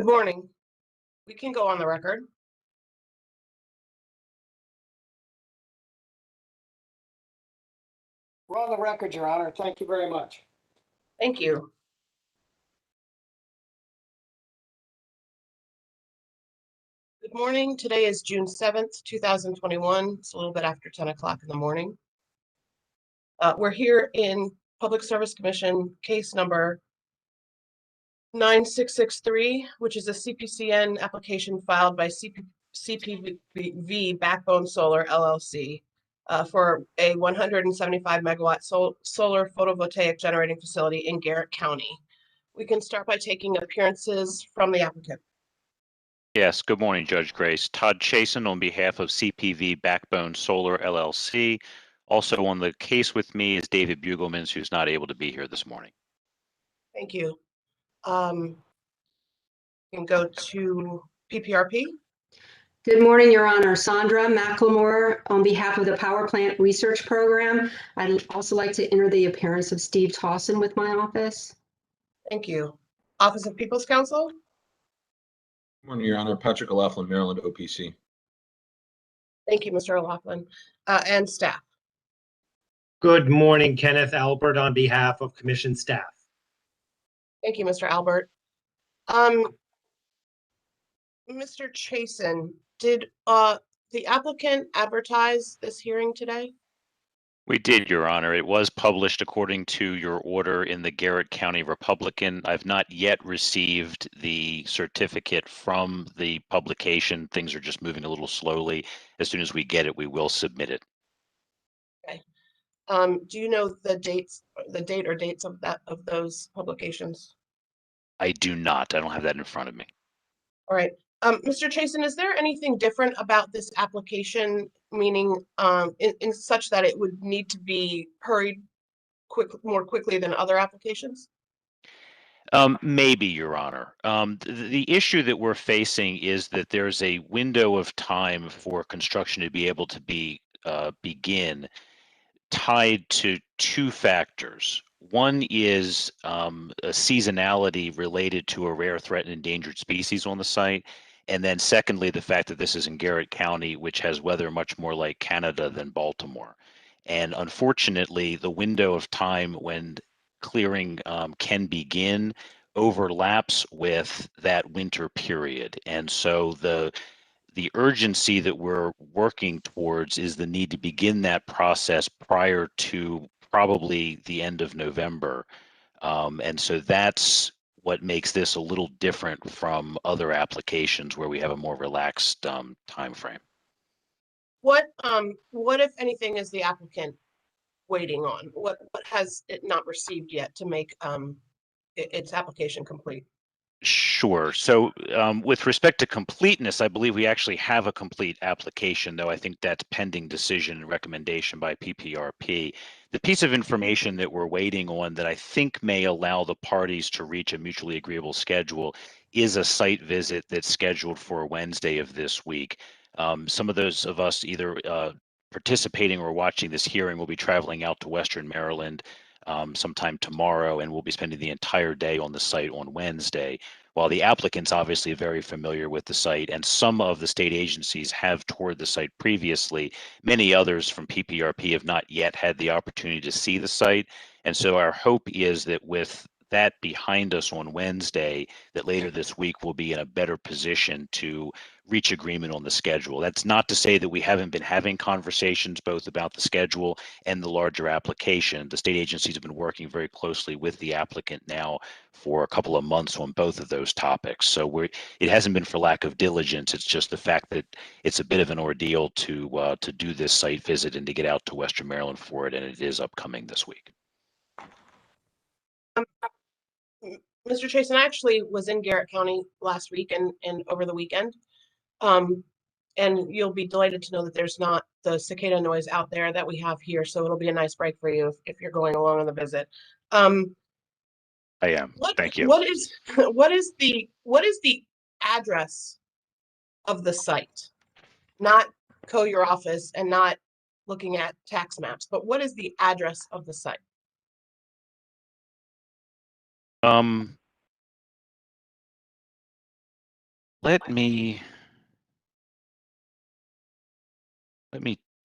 Good morning. We can go on the record. We're on the record, Your Honor. Thank you very much. Thank you. Good morning. Today is June 7th, 2021. It's a little bit after 10 o'clock in the morning. We're here in Public Service Commission case number 9663, which is a CPCN application filed by CPV Backbone Solar LLC for a 175 megawatt solar photovoltaic generating facility in Garrett County. We can start by taking appearances from the applicant. Yes, good morning, Judge Grace. Todd Chasen on behalf of CPV Backbone Solar LLC. Also on the case with me is David Bugelmans, who's not able to be here this morning. Thank you. You can go to PPRP. Good morning, Your Honor. Sandra McLemore on behalf of the Power Plant Research Program. I'd also like to enter the appearance of Steve Towson with my office. Thank you. Office of People's Counsel. Good morning, Your Honor. Patrick O'Laughlin, Maryland, OPC. Thank you, Mr. O'Laughlin, and staff. Good morning, Kenneth Albert on behalf of Commission staff. Thank you, Mr. Albert. Mr. Chasen, did the applicant advertise this hearing today? We did, Your Honor. It was published according to your order in the Garrett County Republican. I've not yet received the certificate from the publication. Things are just moving a little slowly. As soon as we get it, we will submit it. Okay. Do you know the date or dates of those publications? I do not. I don't have that in front of me. All right. Mr. Chasen, is there anything different about this application, meaning in such that it would need to be hurried more quickly than other applications? Maybe, Your Honor. The issue that we're facing is that there's a window of time for construction to be able to begin tied to two factors. One is a seasonality related to a rare, threatened, endangered species on the site. And then secondly, the fact that this is in Garrett County, which has weather much more like Canada than Baltimore. And unfortunately, the window of time when clearing can begin overlaps with that winter period. And so the urgency that we're working towards is the need to begin that process prior to probably the end of November. And so that's what makes this a little different from other applications where we have a more relaxed time frame. What if anything is the applicant waiting on? What has it not received yet to make its application complete? Sure. So with respect to completeness, I believe we actually have a complete application, though I think that's pending decision and recommendation by PPRP. The piece of information that we're waiting on that I think may allow the parties to reach a mutually agreeable schedule is a site visit that's scheduled for Wednesday of this week. Some of those of us either participating or watching this hearing will be traveling out to Western Maryland sometime tomorrow, and we'll be spending the entire day on the site on Wednesday. While the applicant's obviously very familiar with the site, and some of the state agencies have toured the site previously, many others from PPRP have not yet had the opportunity to see the site. And so our hope is that with that behind us on Wednesday, that later this week we'll be in a better position to reach agreement on the schedule. That's not to say that we haven't been having conversations both about the schedule and the larger application. The state agencies have been working very closely with the applicant now for a couple of months on both of those topics. So it hasn't been for lack of diligence. It's just the fact that it's a bit of an ordeal to do this site visit and to get out to Western Maryland for it, and it is upcoming this week. Mr. Chasen, I actually was in Garrett County last week and over the weekend. And you'll be delighted to know that there's not the cicada noise out there that we have here. So it'll be a nice break for you if you're going along on the visit. I am. Thank you. What is the address of the site? Not your office and not looking at tax maps, but what is the address of the site? Let me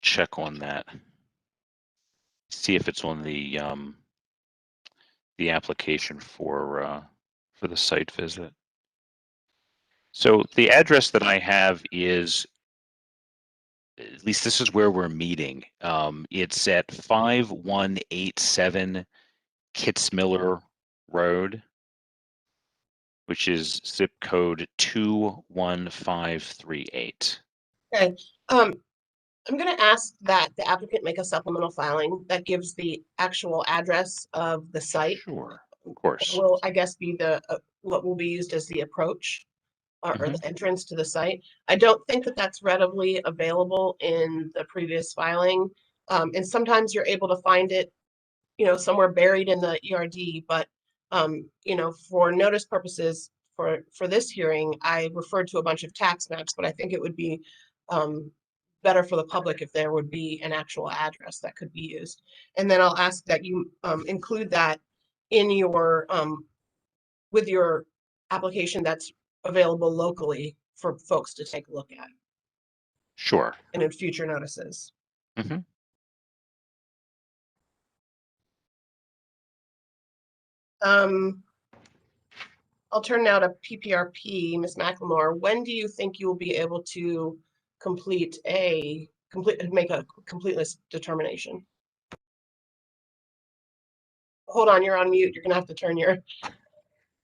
check on that. See if it's on the application for the site visit. So the address that I have is, at least this is where we're meeting. It's at 5187 Kitzmiller Road, which is zip code 21538. Okay, I'm going to ask that the applicant make a supplemental filing that gives the actual address of the site. Sure, of course. Will, I guess, be the what will be used as the approach or the entrance to the site. I don't think that that's readily available in the previous filing. And sometimes you're able to find it, you know, somewhere buried in the ERD, but you know, for notice purposes for this hearing, I referred to a bunch of tax maps, but I think it would be better for the public if there would be an actual address that could be used. And then I'll ask that you include that in your with your application that's available locally for folks to take a look at Sure. and in future notices. Mhm. I'll turn now to PPRP, Ms. McLemore. When do you think you will be able to make a completeness determination? Hold on, you're on mute. You're gonna have to turn your.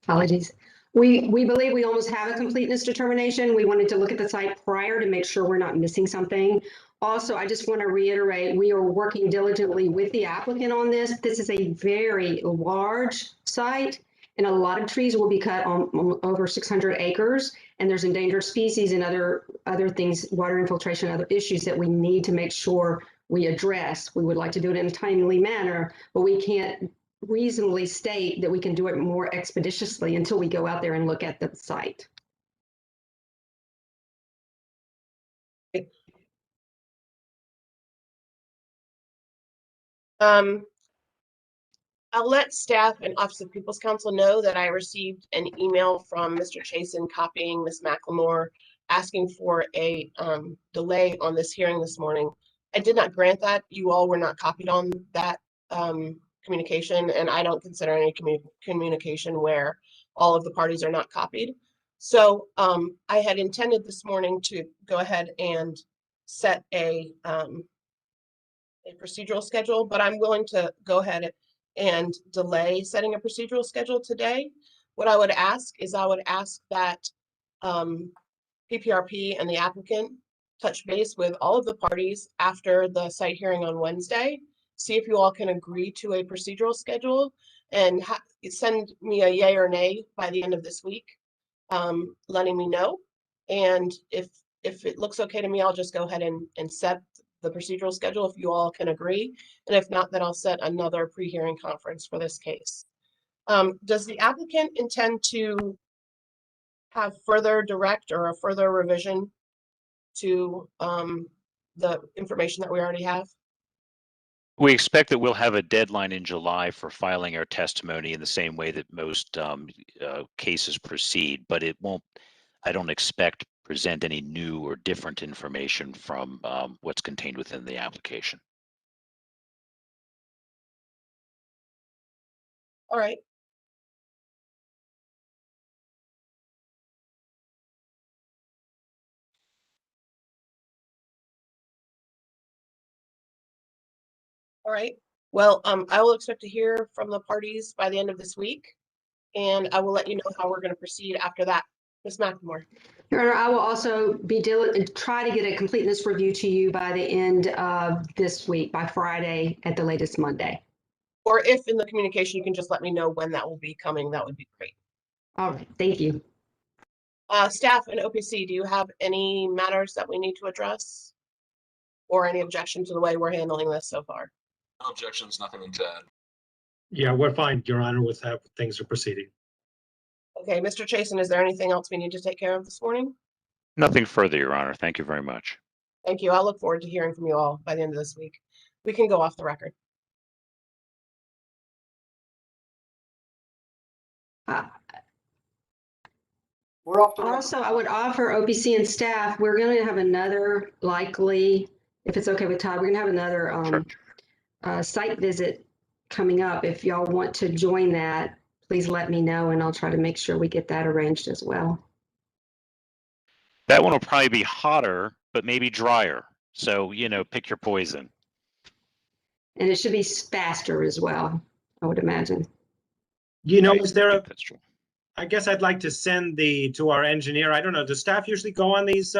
Apologies. We believe we almost have a completeness determination. We wanted to look at the site prior to make sure we're not missing something. Also, I just want to reiterate, we are working diligently with the applicant on this. This is a very large site, and a lot of trees will be cut on over 600 acres, and there's endangered species and other things, water infiltration, other issues that we need to make sure we address. We would like to do it in a timely manner, but we can't reasonably state that we can do it more expeditiously until we go out there and look at the site. I'll let staff and Office of People's Counsel know that I received an email from Mr. Chasen copying Ms. McLemore, asking for a delay on this hearing this morning. I did not grant that. You all were not copied on that communication, and I don't consider any communication where all of the parties are not copied. So I had intended this morning to go ahead and set a procedural schedule, but I'm willing to go ahead and delay setting a procedural schedule today. What I would ask is that PPRP and the applicant touch base with all of the parties after the site hearing on Wednesday, see if you all can agree to a procedural schedule and send me a yay or nay by the end of this week, letting me know. And if it looks okay to me, I'll just go ahead and set the procedural schedule if you all can agree. And if not, then I'll set another pre-hearing conference for this case. Does the applicant intend to have further direct or a further revision to the information that we already have? We expect that we'll have a deadline in July for filing our testimony in the same way that most cases proceed, but it won't, I don't expect present any new or different information from what's contained within the application. All right. All right. Well, I will expect to hear from the parties by the end of this week, and I will let you know how we're going to proceed after that. Ms. McLemore. Your Honor, I will also be try to get a completeness review to you by the end of this week, by Friday at the latest Monday. Or if in the communication you can just let me know when that will be coming, that would be great. All right, thank you. Staff and OPC, do you have any matters that we need to address? Or any objection to the way we're handling this so far? No objections, nothing to add. Yeah, we're fine, Your Honor, with how things are proceeding. Okay, Mr. Chasen, is there anything else we need to take care of this morning? Nothing further, Your Honor. Thank you very much. Thank you. I'll look forward to hearing from you all by the end of this week. We can go off the record. We're off the record. Also, I would offer OPC and staff, we're going to have another likely, if it's okay with Todd, we're going to have another Sure. site visit coming up. If y'all want to join that, please let me know and I'll try to make sure we get that arranged as well. That one will probably be hotter, but maybe drier. So, pick your poison. And it should be faster as well, I would imagine. Is there I think that's true. I guess I'd like to send to our engineer. I don't know, does staff usually go on these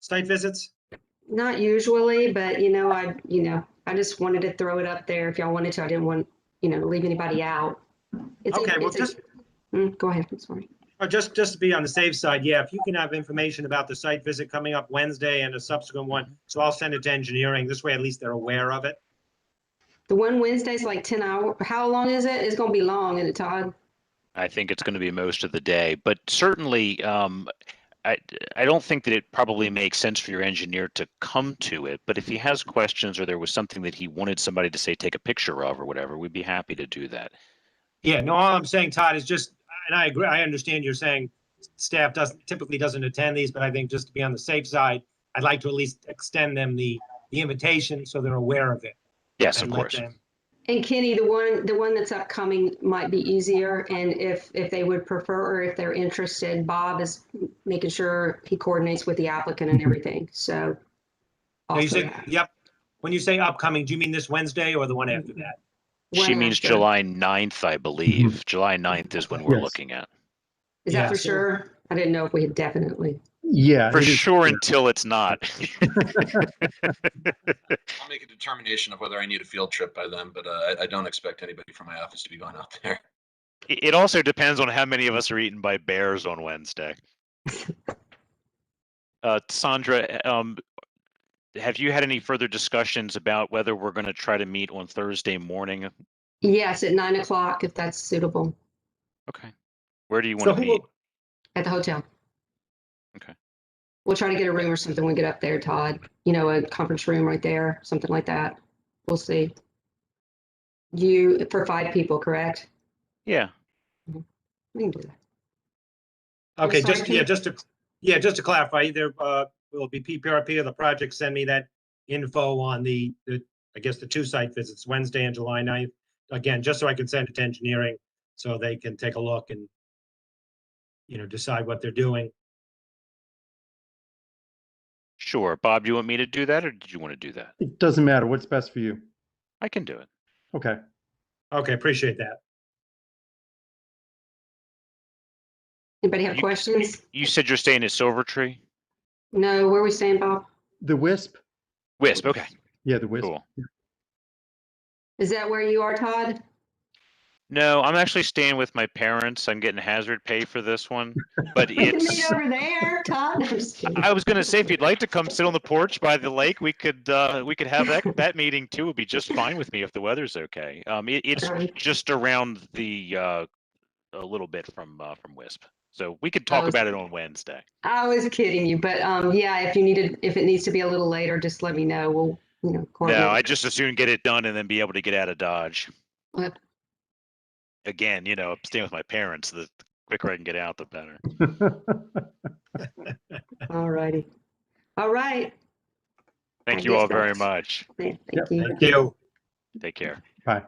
site visits? Not usually, but I just wanted to throw it up there if y'all wanted to. I didn't want, to leave anybody out. Okay, well, Go ahead, I'm sorry. just to be on the safe side, yeah, if you can have information about the site visit coming up Wednesday and a subsequent one, so I'll send it to engineering. This way, at least they're aware of it. The one Wednesday's like 10 hours. How long is it? It's going to be long, isn't it, Todd? I think it's going to be most of the day, but certainly, I don't think that it probably makes sense for your engineer to come to it. But if he has questions or there was something that he wanted somebody to say take a picture of or whatever, we'd be happy to do that. Yeah, no, all I'm saying, Todd, is just, and I agree, I understand you're saying staff typically doesn't attend these, but I think just to be on the safe side, I'd like to at least extend them the invitation so they're aware of it. Yes, of And let course. them. And Kenny, the one that's upcoming might be easier. And if they would prefer, or if they're interested, Bob is making sure he coordinates with the applicant and everything. So. No, you also said, that. yep. When you say upcoming, do you mean this Wednesday or the one after that? She One means after. July 9th, I believe. July 9th is when we're Yes. looking at. Is Yeah, that for so- sure? I didn't know if we had definitely. Yeah. For it is- sure until it's not. I'll make a determination of whether I need a field trip by then, but I don't expect anybody from my office to be going out there. It also depends on how many of us are eaten by bears on Wednesday. Sandra, have you had any further discussions about whether we're going to try to meet on Thursday morning? Yes, at 9 o'clock, if that's suitable, Okay. Where do you So want to who meet? will, at the hotel. Okay. We'll try to get a room or something when we get up there, Todd. A conference room right there, something like that. We'll see. For 5 people, correct? Yeah. We can do that. okay, sorry, just to clarify, there will be PPRP of the project. Send me that info on the I guess the 2 site visits, Wednesday and July 9th. Again, just so I can send it to engineering so they can take a look and, decide what they're doing. Sure. Bob, do you want me to do that or did you want to do that? It doesn't matter. What's best for you? I can do it. Okay. Okay, appreciate that. Anybody have You- questions? You said you're staying at Silver Tree? No, where are we staying, Bob? The WISP? Wisp. Okay. Yeah, the WISP. Cool. Is that where you are, Todd? No, I'm actually staying with my parents. I'm getting hazard pay for this one, but We can meet it's. over there, Todd. I'm just kidding. I was going to say, if you'd like to come sit on the porch by the lake, we could have that meeting too. Would be just fine with me if the weather's okay. It's Alright. just around the a little bit from Wisp, so we could talk Oh, about it on Wednesday. I was kidding you, but yeah, if it needs to be a little later, just let me know. We'll, No, coordinate. I just as soon get it done and then be able to get out of Dodge. Okay. Again, I'm staying with my parents. The quicker I can get out, the better. All righty. All right. Thank I you all guess very that's- much. Thank Yep. you. Thank you. Take care. Bye.